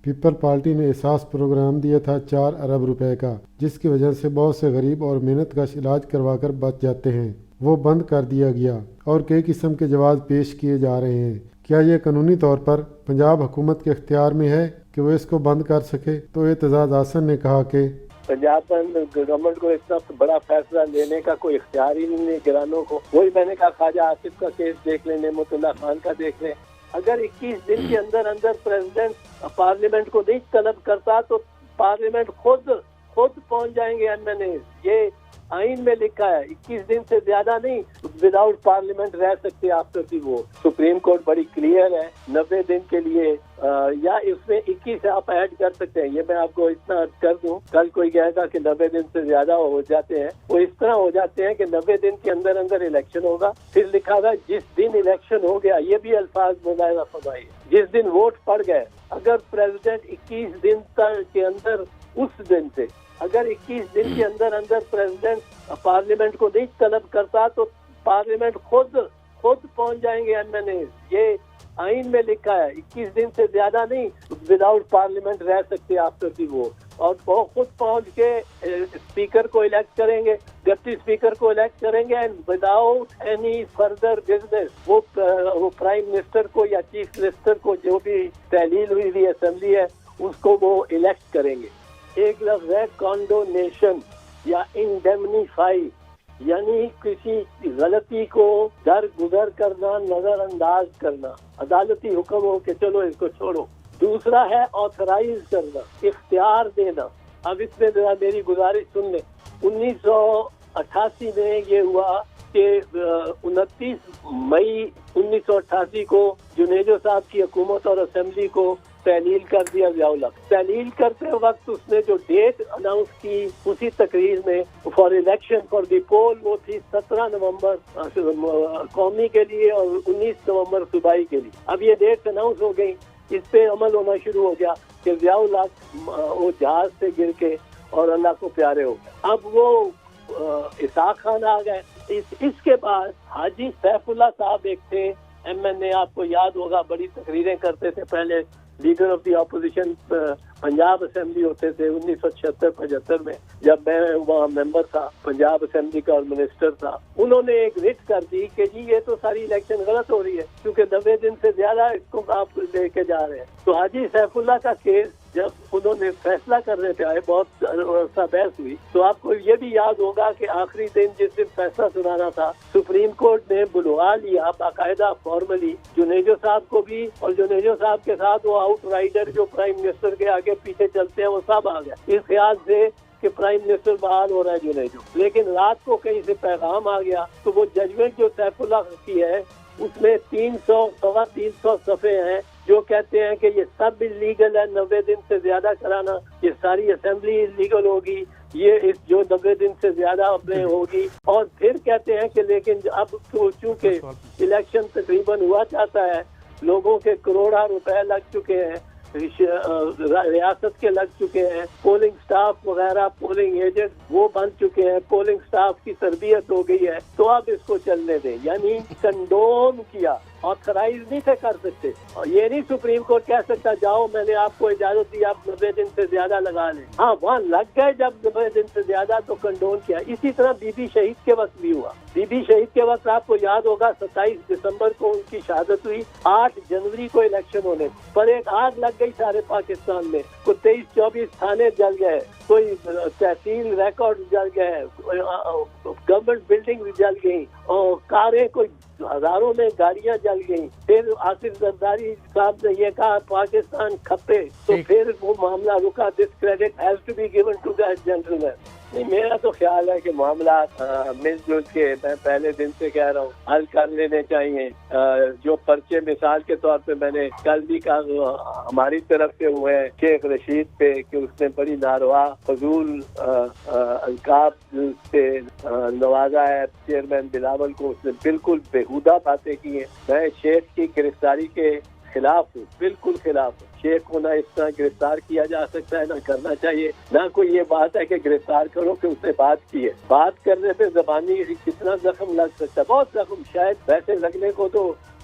People party نے احساس programme دیا تھا 4 ارب روپے کا، جس کی وجہ سے بہت سے غریب اور محنت کش علاج کروا کر بچ جاتے ہیں، وہ بند کر دیا گیا اور کئی قسم کے جواز پیش کیے جا رہے ہیں۔ کیا یہ قانونی طور پر پنجاب حکومت کے اختیار میں ہے کہ وہ اس کو بند کر سکے؟ تو اعتزاز احسن نے کہا کہ پنجاب گورنمنٹ کو اتنا بڑا فیصلہ لینے کا کوئی اختیار ہی نہیں ہے گرانوں کو۔ وہی میں نے کہا خواجہ آصف کا کیس دیکھ لیں، نعمت اللہ خان کا دیکھ لیں۔ اگر 21 دن کے اندر پریزیڈنٹ پارلیمنٹ کو نہیں طلب کرتا تو پارلیمنٹ خود پہنچ جائیں گے ایم این اے۔ یہ آئین میں لکھا ہے 21 دن سے زیادہ نہیں وداؤٹ پارلیمنٹ رہ سکتے after the vote. Supreme court بڑی کلیئر ہے 90 دن کے لیے، یا اس میں 21 آپ ایڈ کر سکتے ہیں۔ یہ میں آپ کو اتنا کر دوں، کل کوئی کہے گا کہ 90 دن سے زیادہ ہو جاتے ہیں، وہ اس طرح ہو جاتے ہیں کہ 90 دن کے اندر الیکشن ہوگا۔ پھر لکھا ہوا جس دن الیکشن ہو گیا، یہ بھی الفاظ ملاحظہ فرمائیے، جس دن ووٹ پڑ گئے، اگر پریزیڈنٹ 21 دن تک کے اندر اس دن سے اگر 21 دن کے اندر پریزیڈنٹ پارلیمنٹ کو نہیں طلب کرتا تو پارلیمنٹ خود پہنچ جائیں گے ایم این اے۔ یہ آئین میں لکھا ہے 21 دن سے زیادہ نہیں وداؤٹ پارلیمنٹ رہ سکتے آفٹر دی ووٹ، اور وہ خود پہنچ کے اسپیکر کو الیکٹ کریں گے، ڈپٹی اسپیکر کو الیکٹ کریں گے، and without any further business وہ پرائم منسٹر کو یا چیف منسٹر کو جو بھی تحلیل ہوئی ہوئی اسمبلی ہے اس کو وہ الیکٹ کریں گے۔ ایک لفظ ہے کانڈونیشن یا انڈیمنیفائی، یعنی کسی غلطی کو درگزر کرنا، نظر انداز کرنا، عدالتی حکم ہو کہ چلو اس کو چھوڑو۔ دوسرا ہے آتھرائز کرنا، اختیار دینا۔ اب اس میں ذرا میری گزارش سن لیں۔ 1988 میں یہ ہوا کہ 29 مئی 1988 کو جنیجو صاحب کی حکومت اور اسمبلی کو تحلیل کر دیا ضیاء الحق۔ تحلیل کرتے وقت اس نے جو ڈیٹ اناؤنس کی اسی تقریر میں فار الیکشن فار دی پول، وہ تھی 17 نومبر قومی کے لیے اور 19 نومبر صوبائی کے لیے۔ اب یہ ڈیٹ اناؤنس ہو گئی، اس پہ عمل ہونا شروع ہو گیا کہ ضیاء الحق وہ جہاز سے گر کے اور اللہ کو پیارے ہو گئے۔ اب وہ اسحاق خان آ گئے۔ اس کے بعد حاجی سیف اللہ صاحب ایک تھے ایم این اے، آپ کو یاد ہوگا، بڑی تقریریں کرتے تھے، پہلے leader of the opposition Punjab assembly ہوتے تھے 1976-75 میں، جب میں وہاں ممبر تھا پنجاب اسمبلی کا اور منسٹر تھا۔ انہوں نے ایک رٹ کر دی کہ جی یہ تو ساری الیکشن غلط ہو رہی ہے کیونکہ 90 دن سے زیادہ اس کو آپ لے کے جا رہے ہیں۔ تو حاجی سیف اللہ کا کیس جب انہوں نے فیصلہ کرنے پہ آئے، بہت عرصہ بحث ہوئی، تو آپ کو یہ بھی یاد ہوگا کہ آخری دن جس دن فیصلہ سنانا تھا سپریم کورٹ نے بلوا لیا باقاعدہ فارملی جنیجو صاحب کو بھی، اور جنیجو صاحب کے ساتھ وہ آؤٹ رائڈر جو پرائم منسٹر کے آگے پیچھے چلتے ہیں وہ سب آ گئے، اس خیال سے کہ پرائم منسٹر بحال ہو رہا ہے جنیجو۔ لیکن رات کو کہیں سے پیغام آ گیا، تو وہ ججمنٹ جو سیف اللہ کی ہے اس میں 300 صفحے ہیں جو کہتے ہیں کہ یہ سب انلیگل ہے، 90 دن سے زیادہ کرانا، یہ ساری اسمبلی انلیگل ہوگی، یہ جو 90 دن سے زیادہ اپنے ہوگی، اور پھر کہتے ہیں کہ لیکن اب چونکہ الیکشن تقریباً ہوا چاہتا ہے، لوگوں کے کروڑا روپے لگ چکے ہیں، ریاست کے لگ چکے ہیں، پولنگ سٹاف وغیرہ، پولنگ ایجنٹ وہ بن چکے ہیں، پولنگ سٹاف کی تربیت ہو گئی ہے، تو آپ اس کو چلنے دیں۔ یعنی کنڈوم کیا، آتھرائز نہیں تھے کر سکتے، اور یہ نہیں سپریم کورٹ کہہ سکتا جاؤ میں نے آپ کو اجازت دی آپ 90 دن سے زیادہ لگا لیں۔ ہاں وہاں لگ گئے جب 90 دن سے زیادہ تو کنڈون کیا۔ اسی طرح بی بی شہید کے وقت بھی ہوا۔ بی بی شہید کے وقت آپ کو یاد ہوگا 27 دسمبر کو ان کی شہادت ہوئی، 8 جنوری کو الیکشن ہونے پر ایک آگ لگ گئی سارے پاکستان میں، کوئی 23-24 تھانے جل گئے، کوئی تحصیل ریکارڈ جل گئے، گورنمنٹ بلڈنگ بھی جل گئی، اور کاریں کوئی ہزاروں میں گاڑیاں جل گئیں۔ پھر آصف زرداری صاحب نے یہ کہا پاکستان کھپے، تو پھر وہ معاملہ رکا، this credit has to be given to that gentle man. نہیں، میرا تو خیال ہے کہ معاملات مل جل کے، میں پہلے دن سے کہہ رہا ہوں، حل کر لینے چاہیے۔ جو پرچے مثال کے طور پہ میں نے کل بھی کہا ہماری طرف سے ہوئے ہیں شیخ رشید پہ کہ اس نے بڑی ناروا فضول القاب سے نوازا ہے چیئرمین بلاول کو، اس نے بالکل بےہودہ باتیں کی ہیں۔ میں شیخ کی گرفتاری کے خلاف ہوں، بالکل خلاف ہوں۔ شیخ کو نہ اس طرح گرفتار کیا جا سکتا ہے، نہ کرنا چاہیے، نہ کوئی یہ بات ہے کہ گرفتار کرو کہ اس نے بات کی ہے۔ بات کرنے پہ زبانی کتنا زخم لگ سکتا ہے، بہت زخم، شاید ویسے لگنے کو تو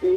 3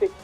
6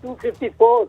254